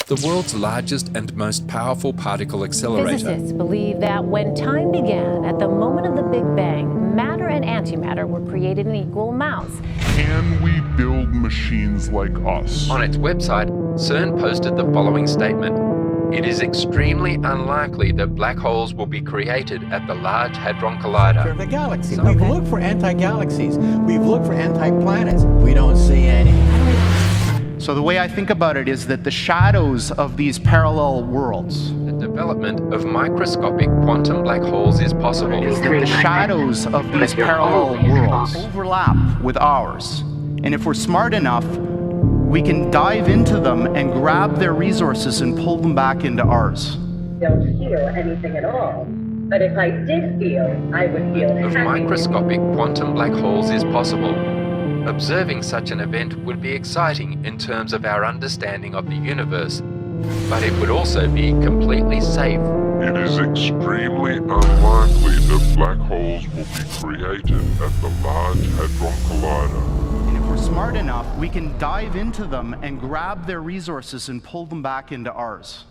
the world's largest and most powerful particle accelerator. Physicists believe that when time began, at the moment of the Big Bang, matter and antimatter were created in equal amounts. Can we build machines like us? On its website, CERN posted the following statement. It is extremely unlikely that black holes will be created at the Large Hadron Collider. The galaxy. We've looked for anti-galaxies. We've looked for anti-planets. We don't see any. So the way I think about it is that the shadows of these parallel worlds, The development of microscopic quantum black holes is possible. the shadows of these parallel worlds overlap with ours. And if we're smart enough, we can dive into them and grab their resources and pull them back into ours. Don't feel anything at all. But if I did feel, I would feel Of happy. microscopic quantum black holes is possible. Observing such an event would be exciting in terms of our understanding of the universe, but it would also be completely safe. It is extremely unlikely that black holes will be created at the Large Hadron Collider. And if we're smart enough, we can dive into them and grab their resources and pull them back into ours.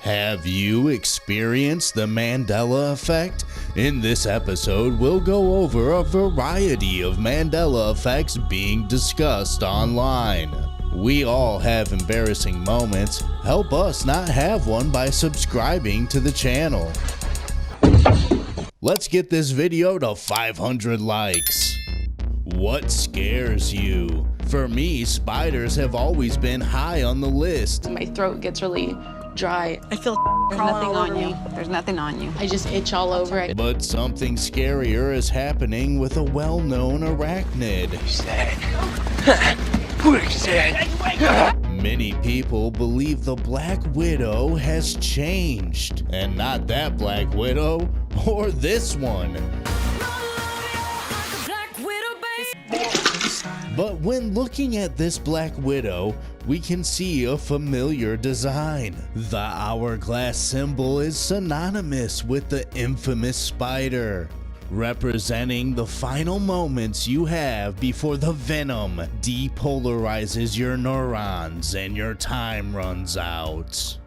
Have you experienced the Mandela Effect? In this episode, we'll go over a variety of Mandela Effects being discussed online. We all have embarrassing moments. Help us not have one by subscribing to the channel. Let's get this video to 500 likes. What scares you? For me, spiders have always been high on the list. My throat gets really dry. I feel there's nothing on you. There's nothing on you. I just itch all over it. But something scarier is happening with a well-known arachnid. Many people believe the Black Widow has changed. And not that Black Widow, or this one. But when looking at this Black Widow, we can see a familiar design. The hourglass symbol is synonymous with the infamous spider, representing the final moments you have before the venom depolarizes your neurons and your time runs out.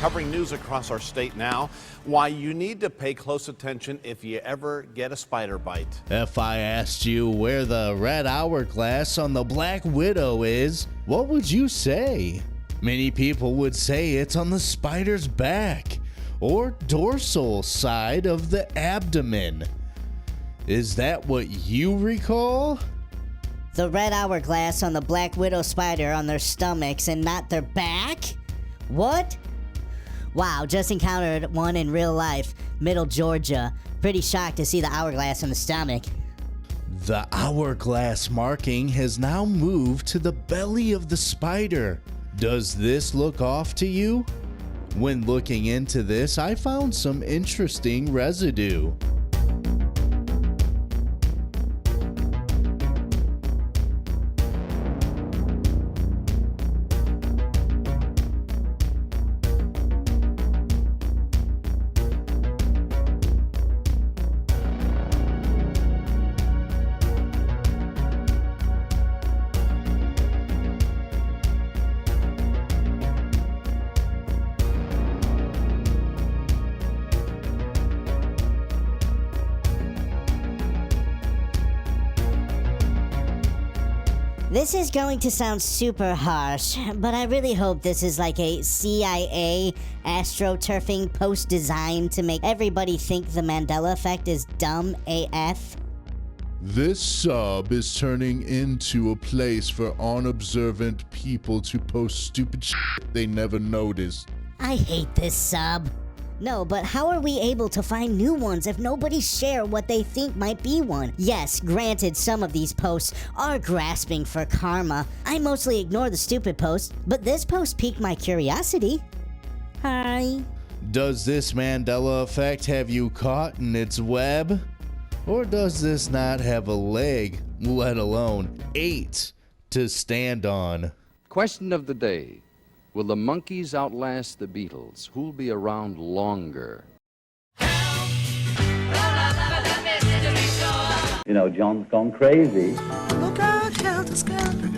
Covering news across our state now, why you need to pay close attention if you ever get a spider bite. If I asked you where the red hourglass on the Black Widow is, what would you say? Many people would say it's on the spider's back or dorsal side of the abdomen. Is that what you recall? The red hourglass on the Black Widow spider on their stomachs and not their back? What? Wow, just encountered one in real life, Middle Georgia. Pretty shocked to see the hourglass in the stomach. The hourglass marking has now moved to the belly of the spider. Does this look off to you? When looking into this, I found some interesting residue. This is going to sound super harsh, but I really hope this is like a CIA astroturfing post designed to make everybody think the Mandela Effect is dumb AF. This sub is turning into a place for unobservant people to post stupid shit they never noticed. I hate this sub. No, but how are we able to find new ones if nobody share what they think might be one? Yes, granted, some of these posts are grasping for karma. I mostly ignore the stupid posts, but this post piqued my curiosity. Hi. Does this Mandela Effect have you caught in its web? Or does this not have a leg, let alone 8, to stand on? Question of the day. Will the monkeys outlast the Beatles? Who'll be around longer? You know, John's gone crazy. Look out, Helter Skelter.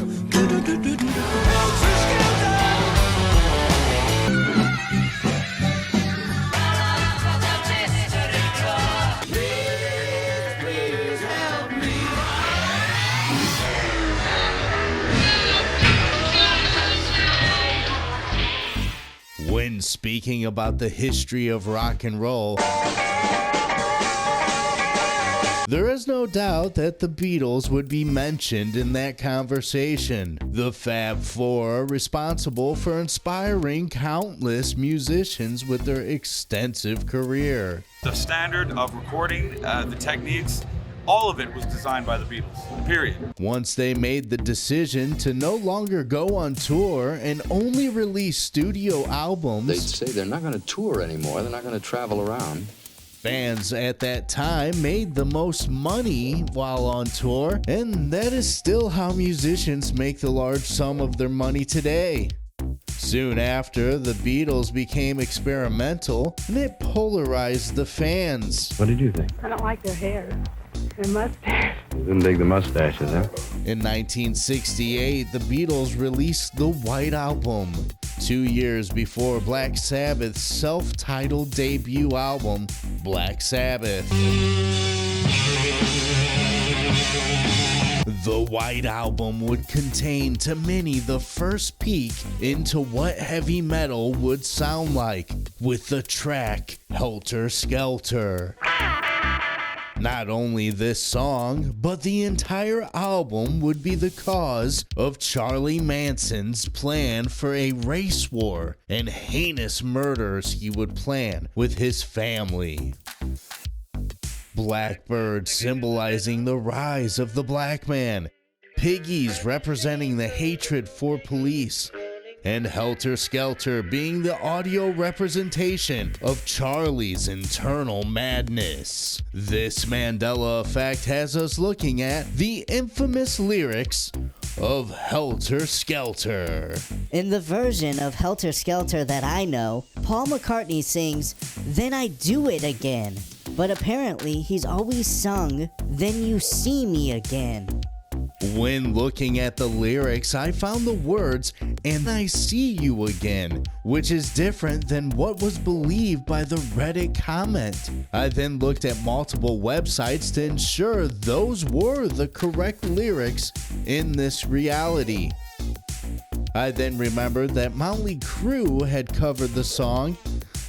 When speaking about the history of rock and roll, there is no doubt that the Beatles would be mentioned in that conversation. The Fab Four are responsible for inspiring countless musicians with their extensive career. The standard of recording, the techniques, all of it was designed by the Beatles, period. Once they made the decision to no longer go on tour and only release studio albums, They'd say they're not going to tour anymore, they're not going to travel around. Fans at that time made the most money while on tour, and that is still how musicians make the large sum of their money today. Soon after, the Beatles became experimental, and it polarized the fans. What did you think? I don't like their hair. Their mustache. Didn't dig the mustaches, huh? In 1968, the Beatles released the White Album, 2 years before Black Sabbath's self-titled debut album, Black Sabbath. The White Album would contain to many the first peek into what heavy metal would sound like, with the track Helter Skelter. Not only this song, but the entire album would be the cause of Charlie Manson's plan for a race war and heinous murders he would plan with his family. Blackbird symbolizing the rise of the black man, piggies representing the hatred for police, and Helter Skelter being the audio representation of Charlie's internal madness. This Mandela Effect has us looking at the infamous lyrics of Helter Skelter. In the version of Helter Skelter that I know, Paul McCartney sings, "Then I do it again." But apparently he's always sung, "Then you see me again." When looking at the lyrics, I found the words, "and I see you again," which is different than what was believed by the Reddit comment. I then looked at multiple websites to ensure those were the correct lyrics in this reality. I then remembered that Motley Crue had covered the song,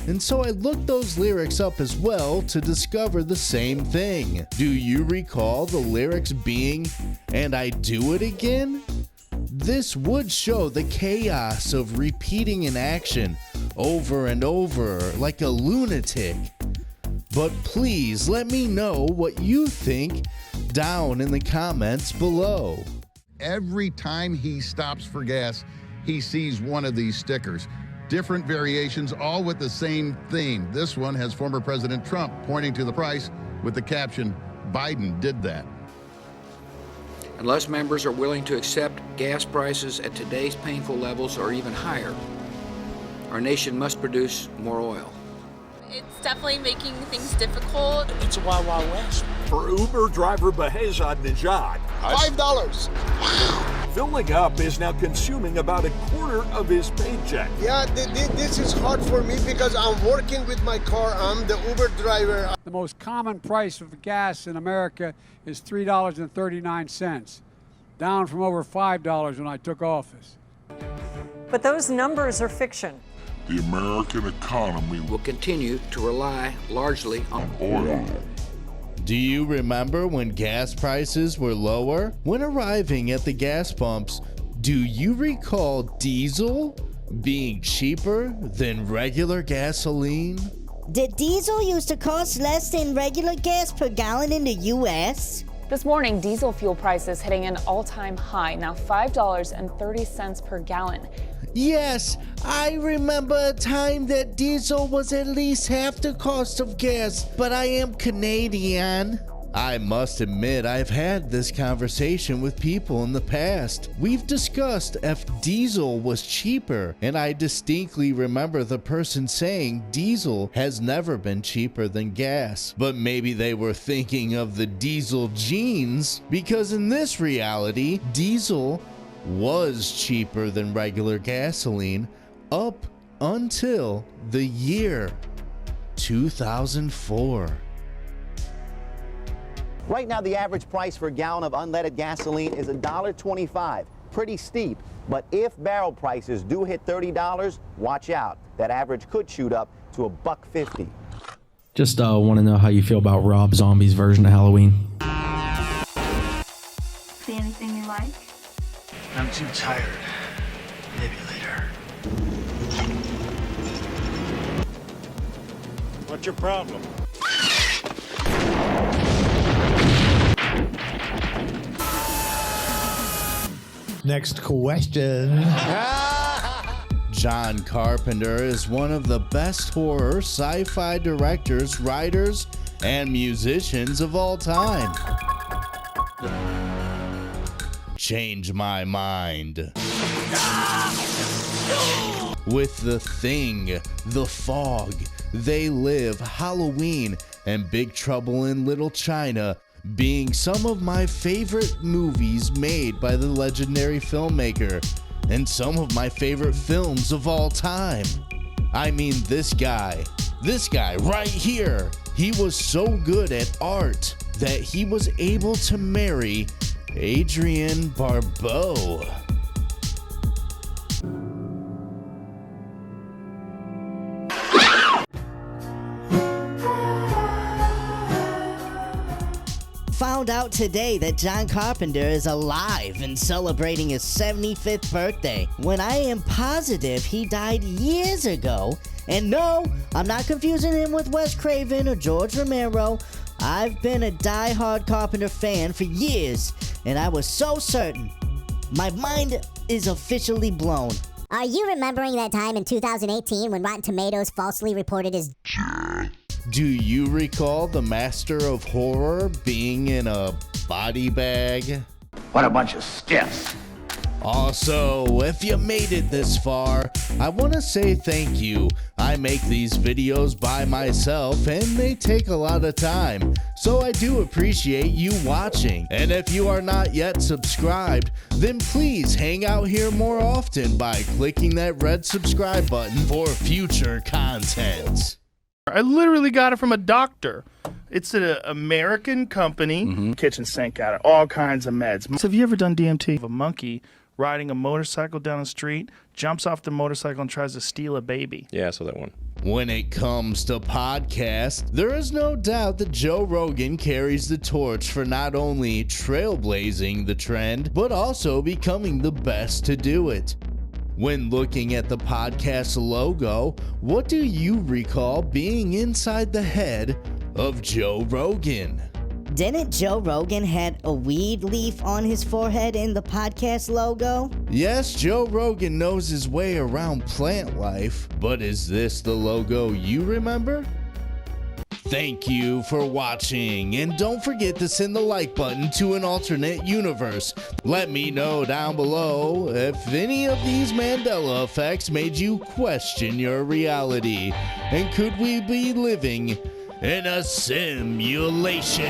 and so I looked those lyrics up as well to discover the same thing. Do you recall the lyrics being, "and I do it again"? This would show the chaos of repeating an action over and over like a lunatic. But please let me know what you think down in the comments below. Every time he stops for gas, he sees one of these stickers. Different variations, all with the same theme. This one has former President Trump pointing to the price with the caption, "Biden did that." Unless members are willing to accept gas prices at today's painful levels or even higher, our nation must produce more oil. It's definitely making things difficult. It's a Wild Wild West. For Uber driver Beheshad Najad, $5. filling up is now consuming about a quarter of his paycheck. Yeah, this is hard for me because I'm working with my car. I'm the Uber driver. The most common price of gas in America is $3.39, down from over $5 when I took office. But those numbers are fiction. The American economy will continue to rely largely on oil. Do you remember when gas prices were lower? When arriving at the gas pumps, do you recall diesel being cheaper than regular gasoline? Did diesel used to cost less than regular gas per gallon in the US? This morning, diesel fuel prices hitting an all-time high, now $5.30 per gallon. Yes, I remember a time that diesel was at least half the cost of gas, but I am Canadian. I must admit I've had this conversation with people in the past. We've discussed if diesel was cheaper, and I distinctly remember the person saying diesel has never been cheaper than gas. But maybe they were thinking of the diesel jeans, because in this reality, diesel was cheaper than regular gasoline up until the year 2004. Right now, the average price for a gallon of unleaded gasoline is $1.25. Pretty steep. But if barrel prices do hit $30, watch out. That average could shoot up to $1.50. Just want to know how you feel about Rob Zombie's version of Halloween. See anything you like? I'm too tired. Maybe later. What's your problem? Next question. John Carpenter is one of the best horror sci-fi directors, writers, and musicians of all time. Change my mind. With The Thing, The Fog, They Live, Halloween, and Big Trouble in Little China being some of my favorite movies made by the legendary filmmaker, and some of my favorite films of all time. I mean, this guy right here, he was so good at art that he was able to marry Adrienne Barbeau. Found out today that John Carpenter is alive and celebrating his 75th birthday, when I am positive he died years ago. And no, I'm not confusing him with Wes Craven or George Romero. I've been a die-hard Carpenter fan for years, and I was so certain. My mind is officially blown. Are you remembering that time in 2018 when Rotten Tomatoes falsely reported his Do you recall the master of horror being in a body bag? What a bunch of stiffs. Also, if you made it this far, I want to say thank you. I make these videos by myself and they take a lot of time, so I do appreciate you watching. And if you are not yet subscribed, then please hang out here more often by clicking that red subscribe button for future content. I literally got it from a doctor. It's an American company. Kitchen sink got it, all kinds of meds. So have you ever done DMT? A monkey riding a motorcycle down the street, jumps off the motorcycle and tries to steal a baby. Yeah, I saw that one. When it comes to podcasts, there is no doubt that Joe Rogan carries the torch for not only trailblazing the trend, but also becoming the best to do it. When looking at the podcast logo, what do you recall being inside the head of Joe Rogan? Didn't Joe Rogan had a weed leaf on his forehead in the podcast logo? Yes, Joe Rogan knows his way around plant life, but is this the logo you remember? Thank you for watching, and don't forget to send the like button to an alternate universe. Let me know down below if any of these Mandela effects made you question your reality, and could we be living in a simulation?